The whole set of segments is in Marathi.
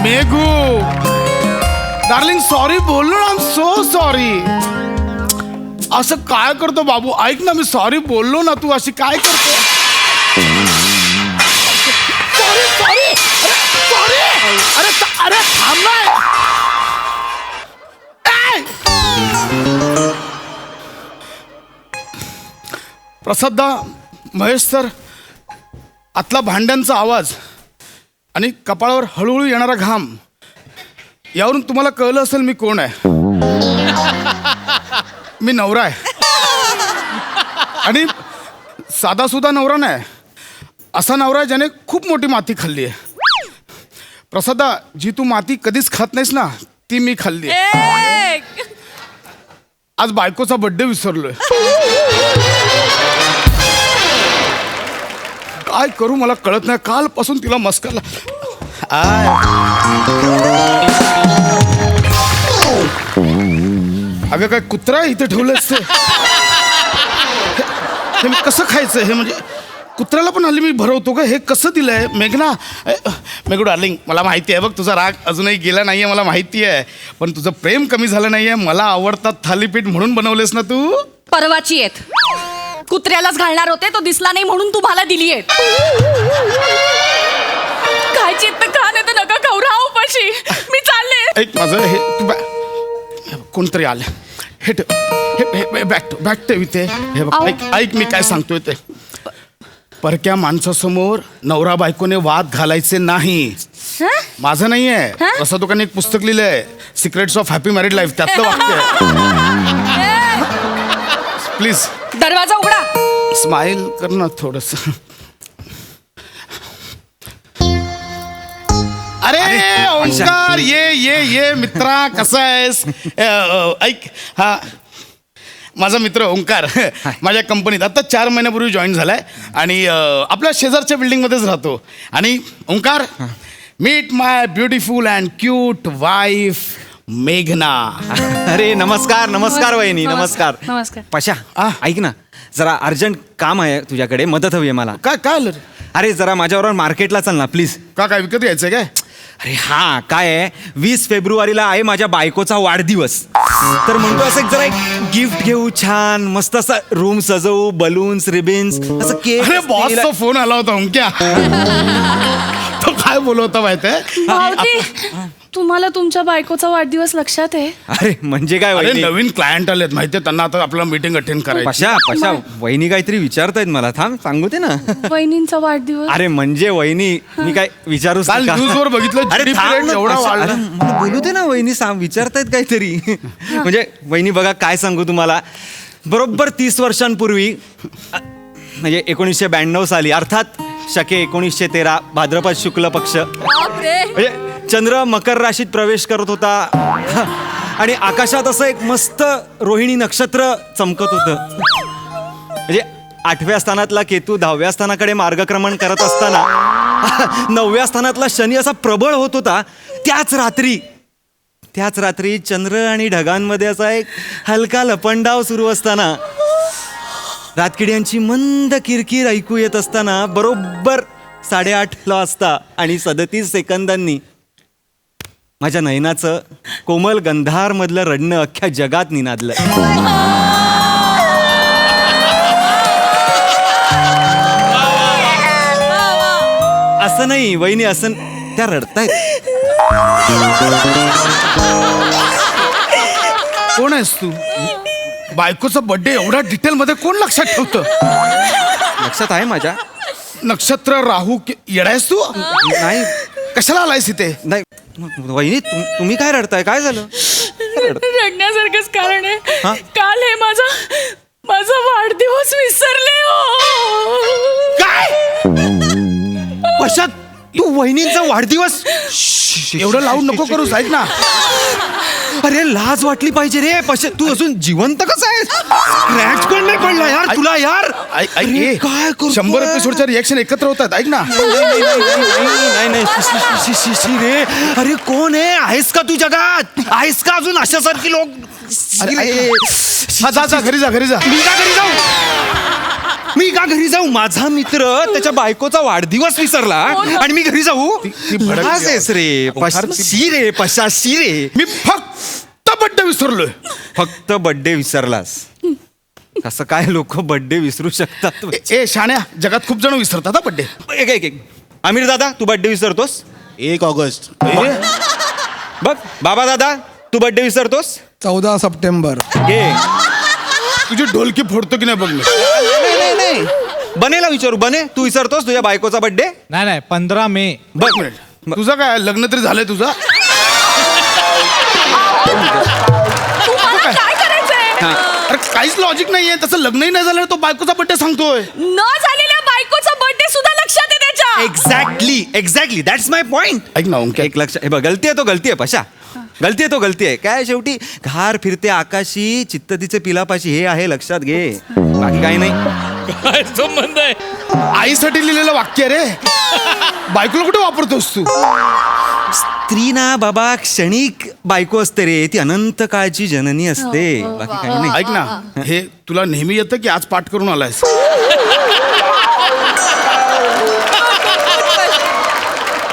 मेघू डार्लिंग सॉरी बोललो ना, आय एम सो सॉरी. असं काय करतो बाबू, ऐक ना, मी सॉरी बोललो ना, तू अशी काय करतो? Sorry sorry sorry. अरे थांब ना. प्रसादा, महेश सर, आतला भांड्यांचा आवाज आणि कपाळावर हळूहळू येणारा घाम यावरून तुम्हाला कळलं असेल मी कोण आहे. मी नवरा आहे आणि साधासुधा नवरा नाही, असा नवरा आहे ज्याने खूप मोठी माती खाल्ली आहे. प्रसादा, जी तू माती कधीच खात नाहीस ना, ती मी खाल्ली आहे. आज बायकोचा बर्थडे विसरलोय. काय करू मला कळत नाही, कालपासून तिला मस्करला. अगं काय कुत्रा इथे ठेवलंच ते, हे मी कसं खायचं? हे म्हणजे कुत्र्याला पण हल्ली मी भरवतो का? हे कसं दिलंय? मेघना, मेघू डार्लिंग, मला माहिती आहे बघ, तुझा राग अजूनही गेला नाहीये, मला माहिती आहे, पण तुझं प्रेम कमी झालं नाहीये. मला आवडतात थालीपीठ म्हणून बनवलेस ना तू. परवाची आहेत, कुत्र्यालाच घालणार होते, तो दिसला नाही म्हणून तुम्हाला दिली आहेत. काय चित्त खा, नाही तर नका खाऊ, राहा उपाशी. मी चालले. ऐक माझं हे, तू कोणतरी आलं, हे ठेव, हे बॅट ठेव इथे. हे बघ, ऐक मी काय सांगतोय ते. परक्या माणसासमोर नवरा बायकोने वाद घालायचे नाही. माझं नाहीये, असं दुकाने एक पुस्तक लिहिलंय, secrets of happy married life, त्यातलं वाक्य. प्लीज दरवाजा उघडा. स्माइल कर ना थोडस. अरे ओंकार, ये मित्रा, कसा आहेस? ऐक, हा माझा मित्र ओंकार माझ्या कंपनीत आता 4 महिन्यापूर्वी जॉईन झालाय आणि आपल्या शेजारच्या बिल्डिंगमध्येच राहतो. आणि Omkar, meet my beautiful and cute wife मेघना. अरे नमस्कार नमस्कार वहिनी, नमस्कार. नमस्कार. पशा, ऐक ना, जरा अर्जंट काम आहे तुझ्याकडे, मदत हवी आहे मला. काय आलं? अरे जरा माझ्याबरोबर मार्केटला चल ना प्लीज. काय विकत घ्यायचंय काय? अरे हा, काय आहे, 20 फेब्रुवारीला आहे माझ्या बायकोचा वाढदिवस, तर म्हणतो असं जरा एक गिफ्ट घेऊ, छान मस्त असं रूम सजवू, बलून्स, रिबिन्स, असं केक. अरे बॉसचा फोन आला होता ओंक्या. तो काय बोलवता माहितीये? भाऊजी, तुम्हाला तुमच्या बायकोचा वाढदिवस लक्षात आहे? अरे म्हणजे काय अरे वहिनी? नवीन क्लायंट आलेत माहितीये, त्यांना आता आपल्याला मीटिंग अटेंड करायची. पशा वहिनी काहीतरी विचारतायत मला, थांब सांगू दे ना. वहिनींचा वाढदिवस. अरे म्हणजे वहिनी, मी काय विचारूच काल नका. न्यूजवर बघितलं, अरे GDP थांब rate ना, एवढा पशा, वाढला. अरे मला बोलू दे ना वहिनी, विचारतायत काहीतरी. म्हणजे वहिनी बघा काय सांगू तुम्हाला, बरोबर 30 वर्षांपूर्वी, म्हणजे 1992 साली, अर्थात शके 1913 भाद्रपद शुक्ल पक्ष, म्हणजे चंद्र मकर राशीत प्रवेश करत होता आणि आकाशात असं एक मस्त रोहिणी नक्षत्र चमकत होतं. म्हणजे 8व्या स्थानातला केतू 10व्या स्थानाकडे मार्गक्रमण करत असताना 9व्या स्थानातला शनी असा प्रबळ होत होता. त्याच रात्री चंद्र आणि ढगांमध्ये असा एक हलका लपंडाव सुरू असताना, रातकिड्यांची मंद किरकिर ऐकू येत असताना, बरोबर 8:30 वाजता आणि 37 सेकंदांनी माझ्या नयनाचं कोमल गंधार मधलं रडणं अख्ख्या जगात निनादलं. असं नाही वहिनी, असं त्या रडतायत. कोण आहेस तू? बायकोचा बर्थडे एवढ्या डिटेल मध्ये कोण लक्षात ठेवतं? लक्षात आहे माझ्या. नक्षत्र राहू येडायस तू? नाही कशाला आलायस इथे? नाही वहिनी, तुम्ही काय रडताय? काय झालं? रडण्यासारखंच कारण हा? आहे, काल हे माझा वाढदिवस विसरले हो. काय? पश्चात तू वहिनींचा वाढदिवस एवढं लावून नको करू, ऐक ना. अरे लाज वाटली पाहिजे रे. पश्चात तू अजून जिवंत कसं आहेस? क्रॅच पण नाही पडला यार तुला यार. ऐक, काय करू? 100 एपिसोडच्या रिएक्शन एकत्र होतात, ऐक ना. नाही रे. अरे कोण आहे? आहेस का तू जगात? आहेस का अजून अशासारखी लोक? जा घरी जा. मी का घरी जाऊ? मी का घरी जाऊ? माझा मित्र त्याच्या बायकोचा वाढदिवस विसरला आणि मी घरी जाऊ? ती भडकली लाज आहेस रे, पशाशी रे, पशाशी रे. मी फक्त बड्डे विसरलोय. फक्त बर्थडे विसरलास. कसं काय लोक बर्थडे विसरू शकतात? ए शाण्या, जगात खूप जण विसरतात हा बड्डे. एक आमिर दादा, तू बर्थडे विसरतोस? 1 ऑगस्ट. बघ बाबा दादा, तू बर्थडे विसरतोस? 14 सप्टेंबर. घे. तुझी ढोलकी फोडतो की नाही बघ मी. नाही. बनेला विचारू. बने, तू विसरतोस तुझ्या बायकोचा बर्थडे? नाही 15 मे. बघ मिनिट, तुझं काय लग्न तरी झालंय तुझं? तुम्हाला काय करायचंय? अरे काहीच लॉजिक नाहीये. तसं लग्नही नाही झालं तो बायकोचा बड्डे सांगतोय. न झालेल्या बायकोचा बर्थडे सुद्धा लक्षात आहे त्याच्या. Exactly that's my point. ऐक ना ओंके, एक लक्ष, हे बघ, गलती आहे तो गलती आहे पशा. गलती आहे तो गलती आहे. काय शेवटी घार फिरते आकाशी, चित्त तिचे पिलापाशी, हे आहे लक्षात घे. बाकी काही नाही. काय संबंध आहे? आईसाठी लिहिलेलं वाक्य रे. बायकोला कुठे वापरतोस तू? स्त्री ना बाबा क्षणिक बायको असते रे, ती अनंत काळची जननी असते. बाकी काही नाही. ऐक ना, हे तुला नेहमी येतं की आज पाठ करून आलायस?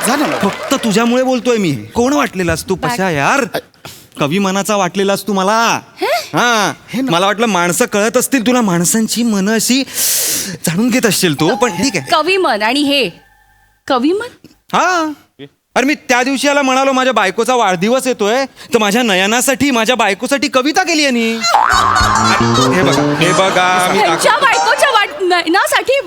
झालं ना. फक्त तुझ्यामुळे बोलतोय मी. कोण वाटलेलास तू पशा यार? कवी मनाचा वाटलेलास तू मला. हा, मला वाटलं माणसं कळत असतील तुला, माणसांची मनं अशी जाणून घेत असशील तू. पण ठीक आहे. कवी मन आणि हे कवी मन. हा, अरे मी त्या दिवशी याला म्हणालो माझ्या बायकोचा वाढदिवस येतोय, तर माझ्या नयनासाठी, माझ्या बायकोसाठी कविता केली यांनी. हे बघा मी त्यांच्या बायकोच्या वाटण्यासाठी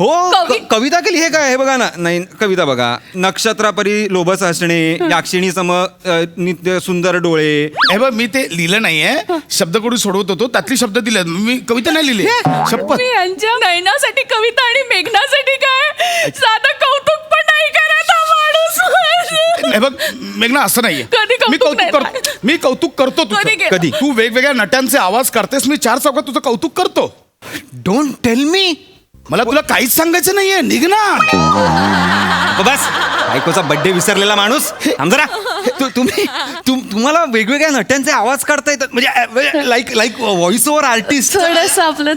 हो कवी- कविता केली. हे काय? हे बघा ना. नाही, कविता बघा. नक्षत्रापरी लोभस असणे, याक्षिणी सम नित्य सुंदर डोळे. हे बघ, मी ते लिहिलं नाहीये, शब्दकोडी सोडवत होतो, त्यातली शब्द दिले. मी कविता नाही लिहिली. शपथ. मी यांच्या नयनासाठी कविता आणि मेघनासाठी काय साधं कौतुक पण नाही करत हा माणूस. हे बघ मेघना, असं नाहीये. कधी कौतुक मी कौतुक नाही करतो. मी कौतुक करतो तुझं. कधी केलं? कधी? तू वेगवेगळ्या नट्यांचे आवाज करतेस, मी 4 चौकात तुझं कौतुक करतो. Don't tell me. मला तुला काहीच सांगायचं नाहीये, निघ ना. बस, बायकोचा बर्थडे विसरलेला माणूस. थांब जरा. तुम्हाला वेगवेगळ्या नट्यांचे आवाज काढता येतात, म्हणजे लाईक व्हॉइस ओव्हर आर्टिस्ट.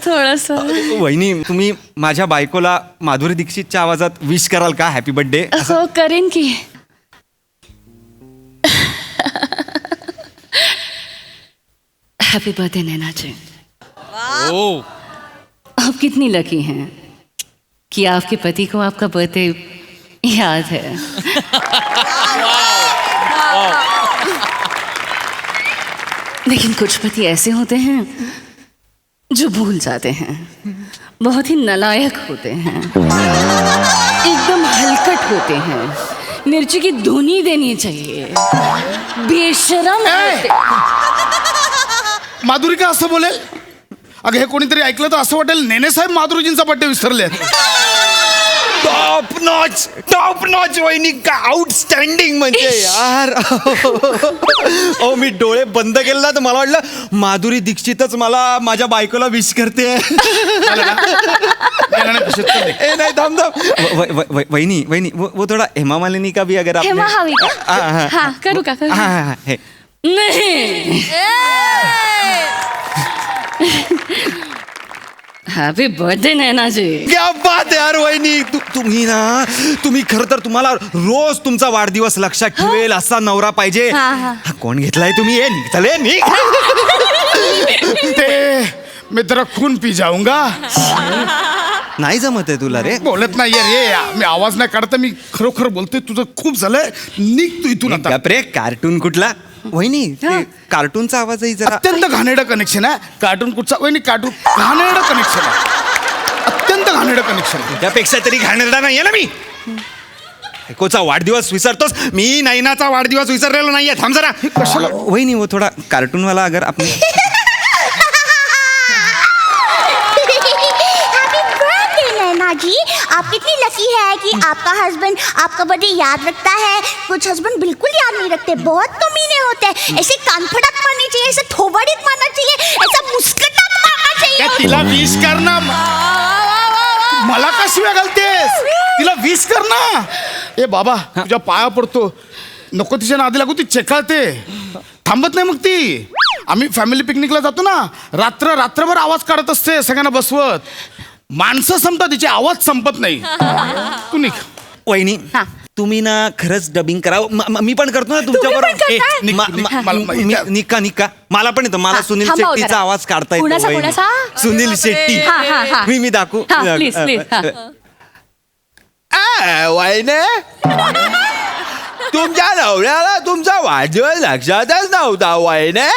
थोडस वहिनी, तुम्ही माझ्या बायकोला माधुरी दीक्षितच्या आवाजात विश कराल का हॅपी बर्थडे? हो करेन की. हैप्पी बर्थडे नैना जी. ओ, आप कितनी लकी हैं कि आपके पति को आपका बर्थडे याद है. लेकिन कुछ पति ऐसे होते हैं जो भूल जाते हैं, बहुत ही नालायक होते हैं, एकदम हलकट होते हैं. मिर्ची की धुनी देनी चाहिए. बेशरम होते. माधुरी का असं बोलेल? अगं हे कोणीतरी ऐकलं तर असं वाटेल नेने साहेब माधुरीजींचा बड्डे विसरले. टॉप नॉच वहिनी, का आउटस्टँडिंग म्हणजे यार. ओ मी डोळे बंद केले ना तर मला वाटलं माधुरी दीक्षितच मला माझ्या बायकोला विश करते. ए नाही, थांब. वहिनी वो थोडा हेमा मालिनी का भी अगर आपने- हेमा हवी का? हाँ, हाँ, करू का? करू? हाँ, हे. नहीं. हैप्पी बर्थडे नैना जी. क्या बात आहे यार वहिनी. तुम्ही खरं तर तुम्हाला रोज तुमचा वाढदिवस लक्षात ठेवेल असा नवरा पाहिजे. हा, हा. हा, कोण घेतलाय तुम्ही? हे निघ, चले निघ. ते मी तेरा खून पी जाऊंगा. नाही जमत आहे तुला रे. बोलत नाहीये रे, मी आवाज नाही काढत. मी खरोखर बोलतोय, तुझं खूप झालंय, निघ तू इथून आता. बापरे, कार्टून कुठला? वहिनी, ते कार्टूनचा आवाजही जरा अत्यंत घाणेरडं कनेक्शन आहे. कार्टून कुठचा? वहिनी कार्टून घाणेरडं कनेक्शन आहे, अत्यंत घाणेरडं कनेक्शन आहे. त्यापेक्षा तरी घाणेरडा नाहीये ना मी. बायकोचा वाढदिवस विसरतोस, मी नैनाचा वाढदिवस विसरलेलो नाहीये. थांब जरा. कशाला? वहिनी वो थोडा कार्टून वाला अगर आपण नैना जी, आप कितनी लकी है कि आपका हस्बैंड आपका बर्थडे याद रखता है. कुछ हस्बैंड बिल्कुल याद नहीं रखते, बहुत कमीने होते हैं. ऐसे कानफड़क मारनी चाहिए, ऐसे थोबड़ीत मारना चाहिए, ऐसा मुस्कटात मारना चाहिए. काय तिला विश कर ना. मला का शिव्या घालतेस? तिला विश कर ना. ए बाबा, तुझ्या पाया पडतो, नको तिच्या नादी लागू. ती चेकाळते, थांबत नाही. मग ती आम्ही फॅमिली पिकनिकला जातो ना, रात्रभर आवाज काढत असते सगळ्यांना बसवत. माणसं संपतात तिचे आवाज संपत नाही. तू निघ. वहिनी हा. तुम्ही ना खरंच डबिंग करा. मी पण करतो ना तुमच्या तुम्ही पण करताय? बरोबर. निका निका मला पण येतं. मला हा, सुनील थांबा शेट्टीचा जरा. आवाज काढता येतो. कुणाचा, वहिनी. कुणाचा? सुनील शेट्टी. हा, हा, हा. मी दाखवू. हा, please, please, हा. वहिने तुमच्या नवऱ्याला तुमचा वाढदिवस लक्षातच नव्हता वहिने.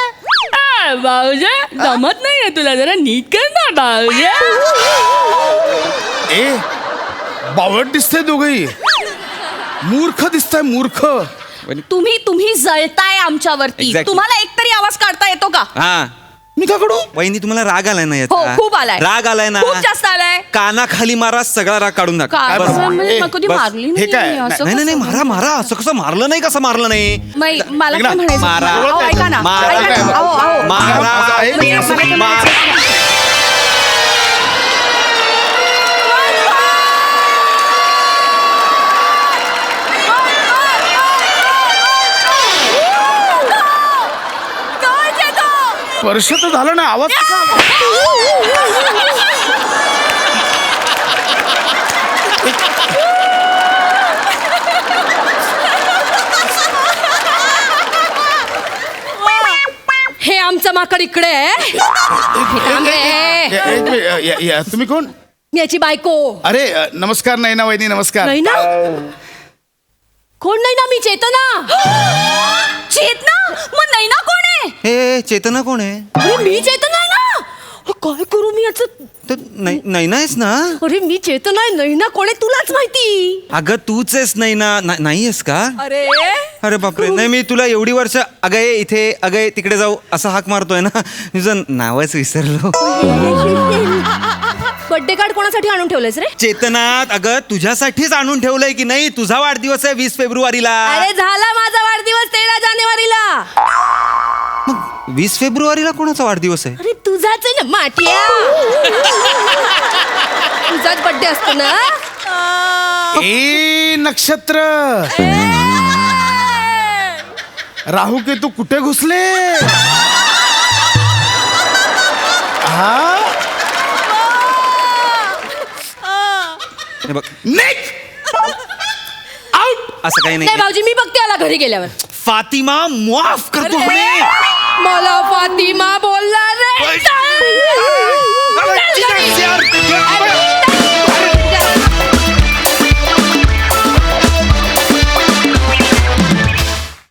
भाऊजे जमत नाहीये तुला, जरा नीट कर ना भाऊजे. ए बावळट दिसतंय दोघही. मूर्ख दिसताय मूर्ख. तुम्ही जळताय आमच्यावरती. Exactly. तुम्हाला एकतरी आवाज काढता येतो का? हा मी का कडू? वहिनी तुम्हाला राग आलाय ना याचा? हो, खूप आलाय. राग आलाय ना? खूप जास्त आलाय. कानाखाली मारा, सगळा राग काढून टाका. काय बस. म्हणजे ए, मग कधी बस. मारली हे नाही काय? मी, असं नाही नाही नाही, कसं? मारा मारा. असं कसं मारलं नाही? कसं मारलं नाही? मला लग्न. काय म्हणायचं? मारा. अहो, ऐका ना. मारा. ऐका ना. अहो, अहो. मारा. म्हणजे मला काय म्हणायचं? स्पर्श तर झालं ना, आवाज कसा आला? हे आमचं माकड इकडे आहे. थांबे. एक मिनिट, तुम्ही कोण? याची बायको. अरे नमस्कार नैना वहिनी, नमस्कार. नाही ना, कोण नाही ना, मी चेतना. चेतना? मग नाही ना कोण आहे? हे चेतना कोण आहे? अरे मी चेतना आहे ना. काय करू मी याचं? तर नाही नाहीस ना? अरे मी चेतना आहे, नाही ना कोण आहे तुलाच माहिती. अगं तूच आहेस नाही ना? नाही आहेस का? अरे अरे बापरे. नाही मी तुला एवढी वर्ष अगं ये इथे, अगं ये तिकडे जाऊ असा हाक मारतोय ना, तुझं नावच विसरलो. बर्थडे कार्ड कोणासाठी आणून ठेवलंयस रे? चेतनात अगं तुझ्यासाठीच आणून ठेवलंय की नाही. तुझा वाढदिवस आहे 20 फेब्रुवारीला. अरे झाला माझा वाढदिवस 13 जानेवारीला. मग 20 फेब्रुवारीला कोणाचा वाढदिवस आहे? अरे तुझाच आहे ना माटिया. तुझाच बर्थडे असतो ना. ए नक्षत्र, राहू केतू कुठे घुसले? हा हे बघ आउट. असं काही नाही नाही. भाऊजी, मी बघते आला घरी गेल्यावर. फातिमा माफ करतो म्हणे. मला